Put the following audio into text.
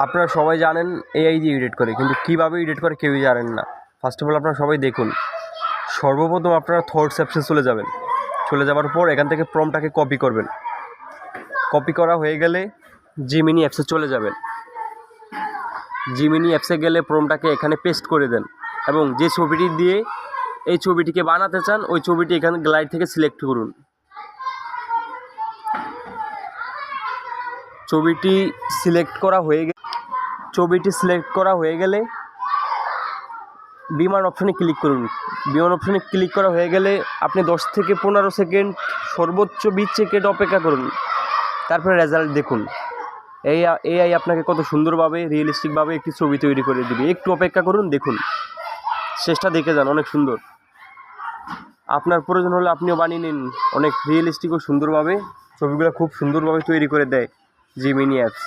আপনারা সবাই জানেন এআই দিয়ে এডিট করে, কিন্তু কীভাবে এডিট করে কেউই জানেন না। ফার্স্ট অফ অল আপনারা সবাই দেখুন, সর্বপ্রথম আপনারা থটস অ্যাপসে চলে যাবেন। চলে যাওয়ার পর এখান থেকে প্রম্পটটাকে কপি করবেন। কপি করা হয়ে গেলে জিমিনি অ্যাপসে চলে যাবেন। জিমিনি অ্যাপসে গেলে প্রম্পটটাকে এখানে পেস্ট করে দেন এবং যে ছবিটি দিয়ে এই ছবিটিকে বানাতে চান ওই ছবিটি এখানে গ্লাইড থেকে সিলেক্ট করুন। ছবিটি সিলেক্ট করা হয়ে গেলে বিমান অপশনে ক্লিক করুন। বিমান অপশনে ক্লিক করা হয়ে গেলে আপনি 10 থেকে 15 সেকেন্ড, সর্বোচ্চ 20 সেকেন্ড অপেক্ষা করুন, তারপরে রেজাল্ট দেখুন। এআই আপনাকে কত সুন্দরভাবে রিয়েলিস্টিকভাবে একটি ছবি তৈরি করে দেবে। একটু অপেক্ষা করুন, দেখুন, শেষটা দেখে যান, অনেক সুন্দর। আপনার প্রয়োজন হলে আপনিও বানিয়ে নিন। অনেক রিয়েলিস্টিক ও সুন্দরভাবে ছবিগুলো খুব সুন্দরভাবে তৈরি করে দেয় জিমিনি অ্যাপস।